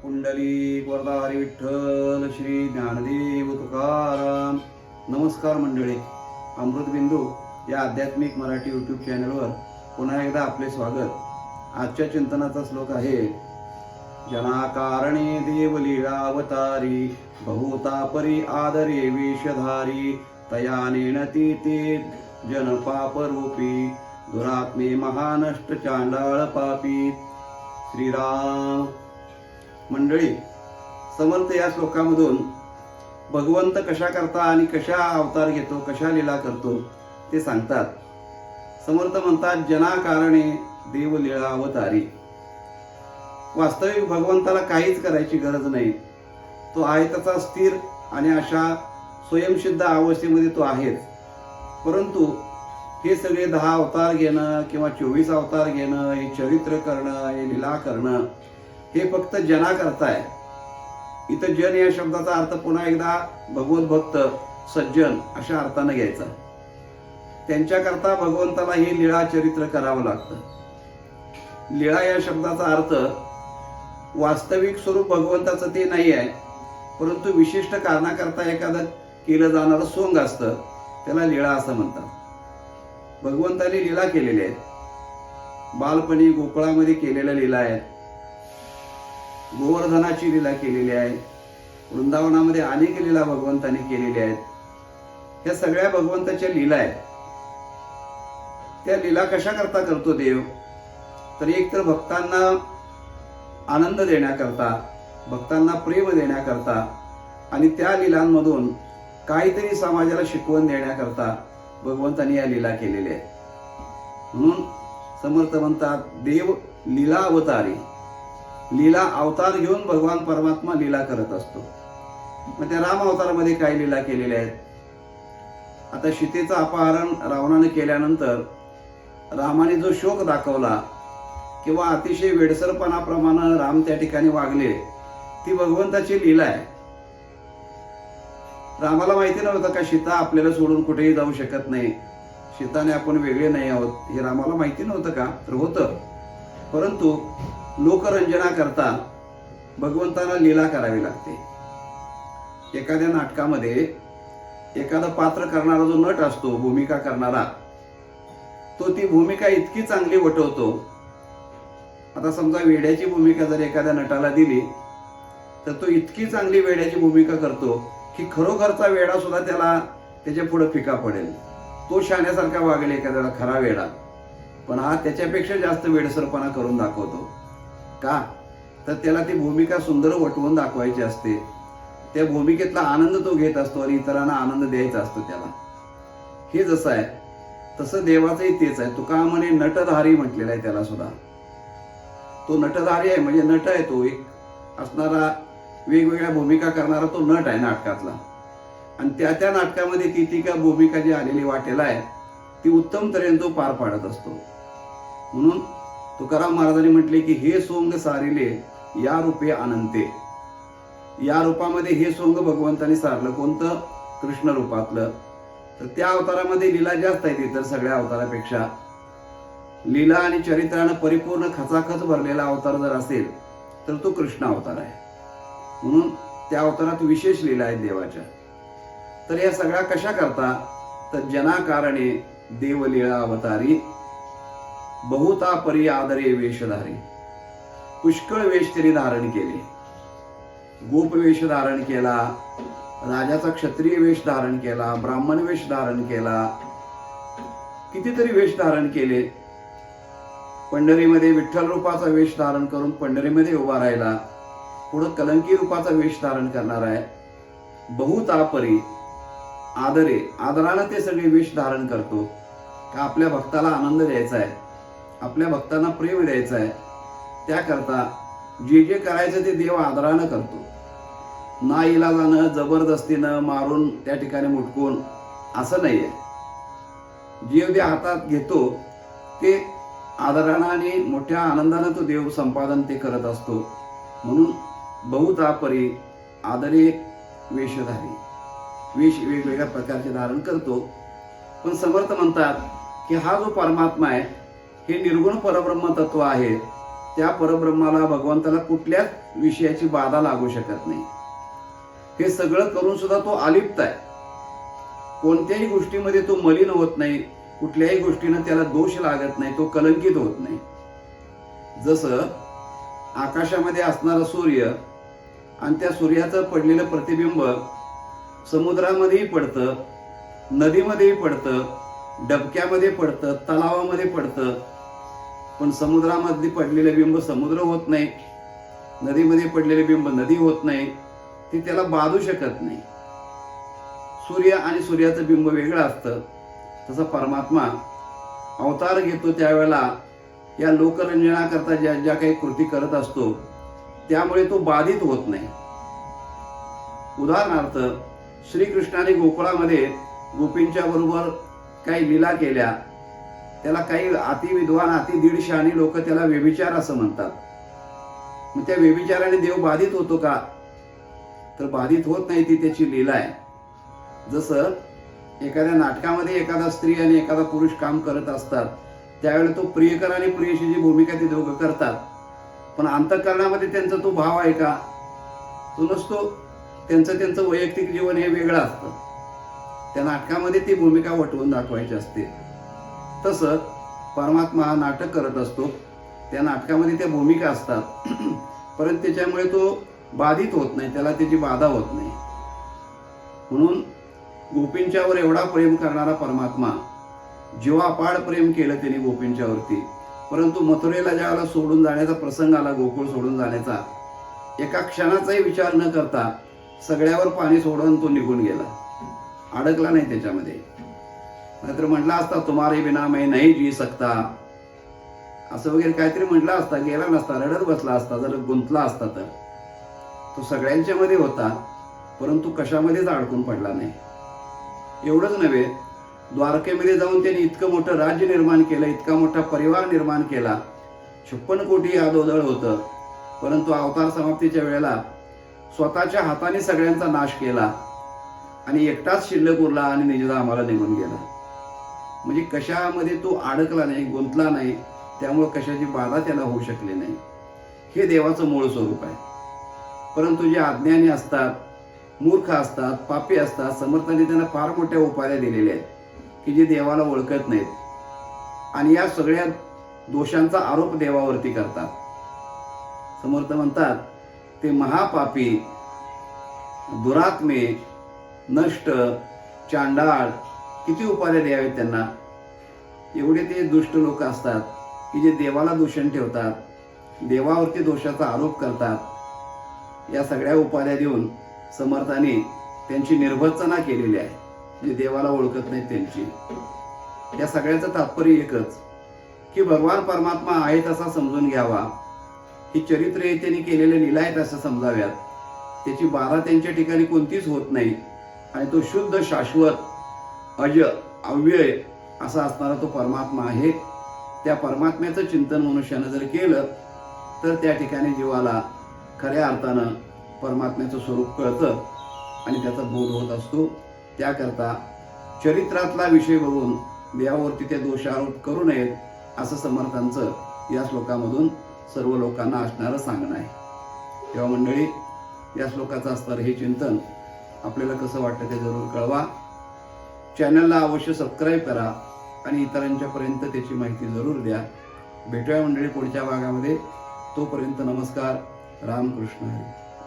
पुंडलिक वरदा हरी विठ्ठल श्री ज्ञानदेव तुकाराम. नमस्कार मंडळी, अमृतबिंदू या आध्यात्मिक मराठी यूट्यूब चॅनलवर पुन्हा एकदा आपले स्वागत. आजच्या चिंतनाचा श्लोक आहे, जनाकारणे देव लीळा अवतारी, बहुता परी आदरे वेशधारी, तया नेणती ते जन पाप रूपी, दुरात्मे महानष्ट चांडाळ पापी. श्रीराम. मंडळी, समर्थ या श्लोकामधून भगवंत कशा करता आणि कशा अवतार घेतो, कशा लीला करतो ते सांगतात. समर्थ म्हणतात, जनाकारणे देव लीळा अवतारी. वास्तविक भगवंताला काहीच करायची गरज नाही. तो आहे तसा स्थिर आणि अशा स्वयंसिद्ध अवस्थेमध्ये तो आहेच. परंतु हे सगळे 10 अवतार घेणं किंवा 24 अवतार घेणं, हे चरित्र करणं, हे लीला करणं, हे फक्त जना करताय. इथं जन या शब्दाचा अर्थ पुन्हा एकदा भगवत भक्त, सज्जन अशा अर्थानं घ्यायचा. त्यांच्याकरता भगवंताला हे लीळा चरित्र करावं लागतं. लीळा या शब्दाचा अर्थ वास्तविक स्वरूप भगवंताचं ते नाही आहे, परंतु विशिष्ट कारणाकरता एखादं केलं जाणारं सोंग असतं, त्याला लीळा असं म्हणतात. भगवंताने लीला केलेल्या आहेत. बालपणी गोकुळामध्ये केलेल्या लीला आहेत, गोवर्धनाची लीला केलेली आहे, वृंदावनामध्ये अनेक लीला भगवंताने केलेल्या आहेत. ह्या सगळ्या भगवंताच्या लीला आहेत. त्या लीला कशा करता करतो देव? तर एक तर भक्तांना आनंद देण्याकरता, भक्तांना प्रेम देण्याकरता आणि त्या लीलांमधून काहीतरी समाजाला शिकवण देण्याकरता भगवंताने या लीला केलेल्या आहेत. म्हणून समर्थ म्हणतात, देव लीला अवतारी. लीला अवतार घेऊन भगवान परमात्मा लीला करत असतो. मग त्या राम अवतारामध्ये काय लीला केलेल्या आहेत? आता सीतेचं अपहरण रावणाने केल्यानंतर रामाने जो शोक दाखवला किंवा अतिशय वेडसरपणाप्रमाणे राम त्या ठिकाणी वागले, ती भगवंताची लीला आहे. रामाला माहिती नव्हतं का सीता आपल्याला सोडून कुठेही जाऊ शकत नाही, सीताने आपण वेगळे नाही आहोत, हे रामाला माहिती नव्हतं का? तर होतं. परंतु लोकरंजना करता भगवंताला लीला करावी लागते. एखाद्या नाटकामध्ये एखादं पात्र करणारा जो नट असतो, भूमिका करणारा, तो ती भूमिका इतकी चांगली वटवतो. आता समजा वेड्याची भूमिका जर एखाद्या नटाला दिली तर तो इतकी चांगली वेड्याची भूमिका करतो की खरोखरचा वेडा सुद्धा त्याला त्याच्या पुढे फिका पडेल. तो शाण्यासारखा वागेल एखाद्याला खरा वेडा, पण हा त्याच्यापेक्षा जास्त वेडसरपणा करून दाखवतो. का? तर त्याला ती भूमिका सुंदर वटवून दाखवायची असते. त्या भूमिकेतला आनंद तो घेत असतो आणि इतरांना आनंद द्यायचा असतो त्याला. हे जसं आहे तसं देवाचंही तेच आहे. तुका म्हणे नटधारी म्हटलेलं आहे त्याला सुद्धा. तो नटधारी आहे म्हणजे नट आहे, तो एक असणारा वेगवेगळ्या भूमिका करणारा तो नट आहे नाटकातला. आणि त्या नाटकामध्ये ती का भूमिका जी आलेली वाटेला आहे ती उत्तम तऱ्हेने तो पार पाडत असतो. म्हणून तुकाराम महाराजांनी म्हटले की हे सोंग सारिले या रूपे अनंते. या रूपामध्ये हे सोंग भगवंताने सारलं. कोणतं? कृष्ण रूपातलं. तर त्या अवतारामध्ये लीला जास्त आहे इतर सगळ्या अवतारापेक्षा. लीला आणि चरित्रानं परिपूर्ण खचाखच भरलेला अवतार जर असेल तर तो कृष्ण अवतार आहे. म्हणून त्या अवतारात विशेष लीला आहेत देवाच्या. तर या सगळ्या कशा करता? तर जनाकारणे देव लीळा अवतारी, बहुता परी आदरे वेशधारी. पुष्कळ वेश त्यांनी धारण केले. गोप वेश धारण केला, राजाचा क्षत्रिय वेश धारण केला, ब्राह्मण वेश धारण केला, कितीतरी वेश धारण केले. पंढरीमध्ये विठ्ठल रूपाचा वेश धारण करून पंढरीमध्ये उभा राहिला. पुढं कलंकी रूपाचा वेश धारण करणार आहे. बहुता परी आदरे, आदरानं ते सगळे वेश धारण करतो. का? आपल्या भक्ताला आनंद द्यायचा आहे, आपल्या भक्तांना प्रेम द्यायचं आहे. त्याकरता जे जे करायचं ते देव आदरानं करतो. ना इलाजानं, जबरदस्तीनं, मारून त्या ठिकाणी मुटकून असं नाहीये. जे देव हातात घेतो ते आदरानं आणि मोठ्या आनंदानं तो देव संपादन ते करत असतो. म्हणून बहुता परी आदरे वेशधारी, वेश वेगवेगळ्या प्रकारचे धारण करतो. पण समर्थ म्हणतात की हा जो परमात्मा आहे हे निर्गुण परब्रह्म तत्व आहे. त्या परब्रह्माला, भगवंताला कुठल्याच विषयाची बाधा लागू शकत नाही. हे सगळं करून सुद्धा तो अलिप्त आहे. कोणत्याही गोष्टीमध्ये तो मलिन होत नाही, कुठल्याही गोष्टीनं त्याला दोष लागत नाही, तो कलंकित होत नाही. जसं आकाशामध्ये असणारा सूर्य आणि त्या सूर्याचं पडलेलं प्रतिबिंब समुद्रामध्येही पडतं, नदीमध्येही पडतं, डबक्यामध्ये पडतं, तलावामध्ये पडतं. पण समुद्रामधली पडलेले बिंब समुद्र होत नाही, नदीमध्ये पडलेले बिंब नदी होत नाही, ती त्याला बाधू शकत नाही. सूर्य आणि सूर्याचं बिंब वेगळं असतं. तसं परमात्मा अवतार घेतो त्यावेळेला या लोकरंजनाकरता ज्या ज्या काही कृती करत असतो त्यामुळे तो बाधित होत नाही. उदाहरणार्थ श्रीकृष्णाने गोकुळामध्ये गोपींच्या बरोबर काही लीला केल्या. त्याला काही अतिविद्वान, अति दीड शहाणी लोक त्याला व्यभिचार असं म्हणतात. मग त्या व्यभिचाराने देव बाधित होतो का? तर बाधित होत नाही, ती त्याची लीला आहे. जसं एखाद्या नाटकामध्ये एखादा स्त्री आणि एखादा पुरुष काम करत असतात त्यावेळेला तो प्रियकर आणि प्रियशीची भूमिका ते दोघं करतात, पण अंतःकरणामध्ये त्यांचा तो भाव आहे का? तो नसतो. त्यांचं वैयक्तिक जीवन हे वेगळं असतं. त्या नाटकामध्ये ती भूमिका वटवून दाखवायची असते. तसं परमात्मा हा नाटक करत असतो, त्या नाटकामध्ये त्या भूमिका असतात, परंतु त्याच्यामुळे तो बाधित होत नाही, त्याला त्याची बाधा होत नाही. म्हणून गोपींच्यावर एवढा प्रेम करणारा परमात्मा, जीवापाड प्रेम केलं त्यांनी गोपींच्यावरती, परंतु मथुरेला ज्यावेळेला सोडून जाण्याचा प्रसंग आला, गोकुळ सोडून जाण्याचा, एका क्षणाचाही विचार न करता सगळ्यावर पाणी सोडून तो निघून गेला, अडकला नाही त्याच्यामध्ये. नाहीतर म्हटला असता तुम्हारे बिना मैं नहीं जी सकता, असं वगैरे काहीतरी म्हटलं असता, गेला नसता, रडत बसला असता, जर गुंतला असता तर. तो सगळ्यांच्या मध्ये होता, परंतु कशामध्येच अडकून पडला नाही. एवढंच नव्हे, द्वारकेमध्ये जाऊन त्यांनी इतकं मोठं राज्य निर्माण केलं, इतका मोठा परिवार निर्माण केला, 56 कोटी यादोदळ होतं, परंतु अवतार समाप्तीच्या वेळेला स्वतःच्या हाताने सगळ्यांचा नाश केला आणि एकटाच शिल्लक उरला आणि निजधामाला निघून गेला. म्हणजे कशामध्ये तो अडकला नाही, गुंतला नाही, त्यामुळे कशाची बाधा त्याला होऊ शकली नाही. हे देवाचं मूळ स्वरूप आहे. परंतु जे अज्ञानी असतात, मूर्ख असतात, पापी असतात, समर्थांनी त्यांना फार मोठ्या उपाया दिलेल्या आहेत की जे देवाला ओळखत नाहीत आणि या सगळ्या दोषांचा आरोप देवावरती करतात. समर्थ म्हणतात ते महापापी, दुरात्मे, नष्ट, चांडाळ, किती उपाया द्यावेत त्यांना. एवढे ते दुष्ट लोक असतात की जे देवाला दूषण ठेवतात, देवावरती दोषाचा आरोप करतात. या सगळ्या उपाया देऊन समर्थांनी त्यांची निर्भत्सना केलेली आहे, जे देवाला ओळखत नाहीत त्यांची. या सगळ्याचं तात्पर्य एकच की भगवान परमात्मा आहे तसा समजून घ्यावा, ही चरित्र त्यांनी केलेले लीला आहेत असं समजाव्यात. त्याची बाधा त्यांच्या ठिकाणी कोणतीच होत नाही आणि तो शुद्ध, शाश्वत, अज, अव्यय असा असणारा तो परमात्मा आहे. त्या परमात्म्याचं चिंतन मनुष्यानं जर केलं तर त्या ठिकाणी जीवाला खऱ्या अर्थानं परमात्म्याचं स्वरूप कळतं आणि त्याचा बोध होत असतो. त्याकरता चरित्रातला विषय बघून देवावरती ते दोषारोप करू नयेत असं समर्थांचं या श्लोकामधून सर्व लोकांना असणारं सांगणं आहे. तेव्हा मंडळी, या श्लोकाचं असणारं हे चिंतन आपल्याला कसं वाटतं ते जरूर कळवा. चॅनलला अवश्य सबस्क्राईब करा आणि इतरांच्यापर्यंत त्याची माहिती जरूर द्या. भेटूया मंडळी पुढच्या भागामध्ये. तोपर्यंत नमस्कार. रामकृष्ण हरी.